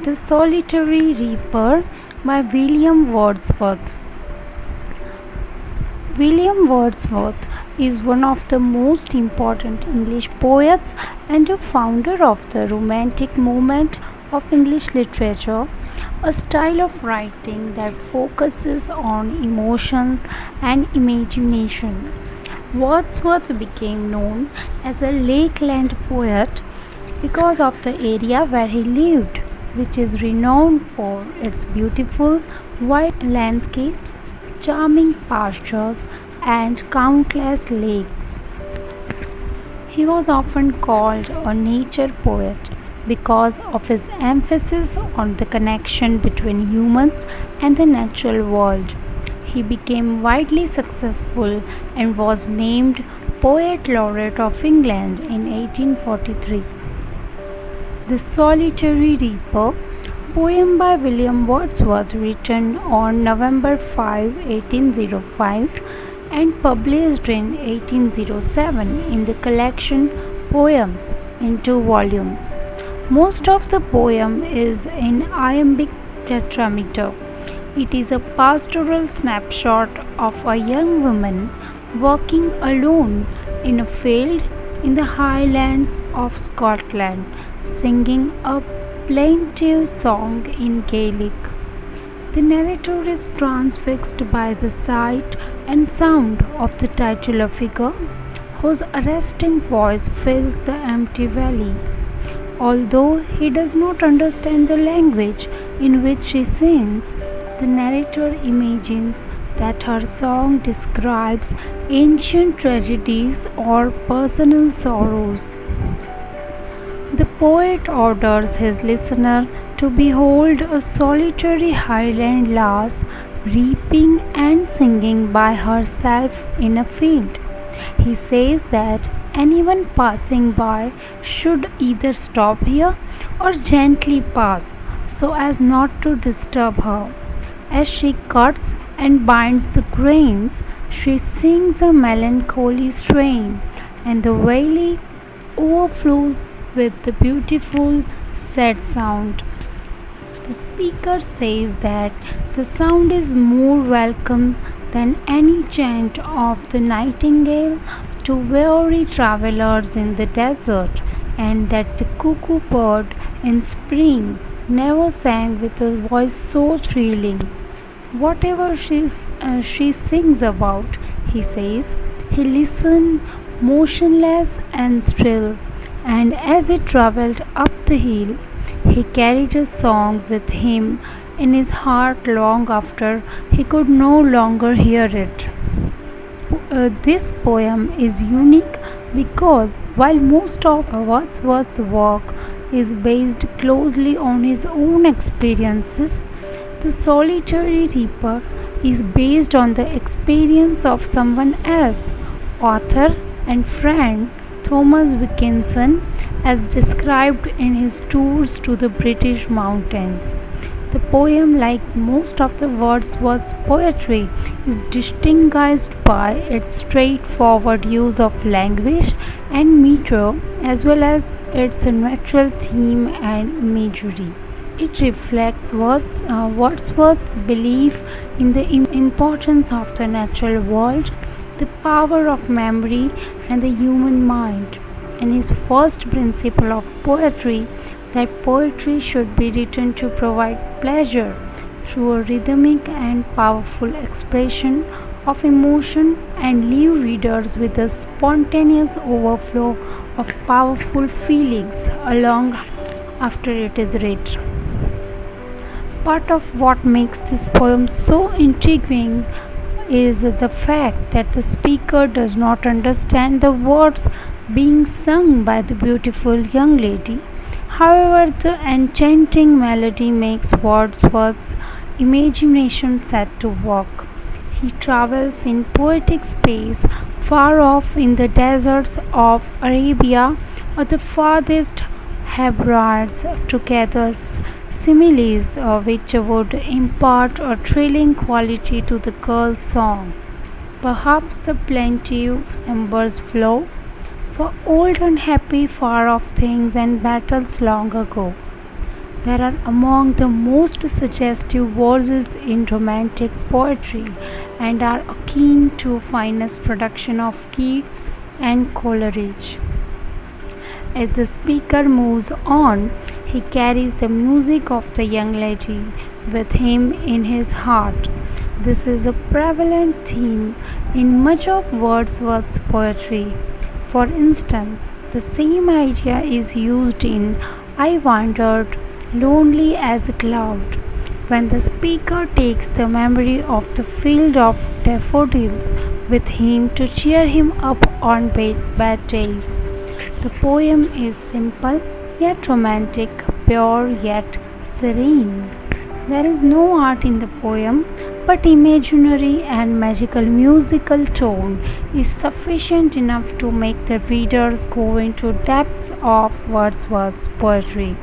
The Solitary Reaper by William Wordsworth. William Wordsworth is one of the most important English poets and a founder of the Romantic movement of English literature, a style of writing that focuses on emotions and imagination. Wordsworth became known as a lakeland poet because of the area where he lived, which is renowned for its beautiful wide landscapes, charming pastures, and countless lakes. He was often called a nature poet because of his emphasis on the connection between humans and the natural world. He became widely successful and was named Poet Laureate of England in 1843. The Solitary Reaper, poem by William Wordsworth written on November 5, 1805 and published in 1807 in the collection Poems in two volumes. Most of the poem is in iambic tetrameter. It is a pastoral snapshot of a young woman working alone in a field in the Highlands of Scotland, singing a plaintive song in Gaelic. The narrator is transfixed by the sight and sound of the titular figure, whose arresting voice fills the empty valley. Although he does not understand the language in which she sings, the narrator imagines that her song describes ancient tragedies or personal sorrows. The poet orders his listener to behold a solitary Highland lass reaping and singing by herself in a field. He says that anyone passing by should either stop here or gently pass so as not to disturb her. As she cuts and binds the grains, she sings a melancholy strain, and the valley overflows with the beautiful sad sound. The speaker says that the sound is more welcome than any chant of the nightingale to weary travelers in the desert, and that the cuckoo bird in spring never sang with a voice so thrilling. Whatever she sings about, he says, he listened motionless and still, and as he travelled up the hill, he carried a song with him in his heart long after he could no longer hear it. This poem is unique because while most of Wordsworth's work is based closely on his own experiences, the Solitary Reaper is based on the experience of someone else, author and friend Thomas Wilkinson, as described in his tours to the British mountains. The poem, like most of the Wordsworth's poetry, is distinguished by its straightforward use of language and metre as well as its natural theme and imagery. It reflects Wordsworth's belief in the importance of the natural world, the power of memory, and the human mind, and his first principle of poetry that poetry should be written to provide pleasure through a rhythmic and powerful expression of emotion and leave readers with a spontaneous overflow of powerful feelings along after it is read. Part of what makes this poem so intriguing is the fact that the speaker does not understand the words being sung by the beautiful young lady. However, the enchanting melody makes Wordsworth's imagination set to work. He travels in poetic space far off in the deserts of Arabia or the farthest Hebrides to gather similes which would impart a thrilling quality to the girl's song. Perhaps the plaintive embers flow for old and happy far off things and battles long ago. They are among the most suggestive verses in romantic poetry and are akin to finest production of Keats and Coleridge. As the speaker moves on, he carries the music of the young lady with him in his heart. This is a prevalent theme in much of Wordsworth's poetry. For instance, the same idea is used in I Wandered Lonely as a Cloud, when the speaker takes the memory of the field of daffodils with him to cheer him up on bad days. The poem is simple yet romantic, pure yet serene. There is no art in the poem, but imaginary and magical musical tone is sufficient enough to make the readers go into depths of Wordsworth's poetry.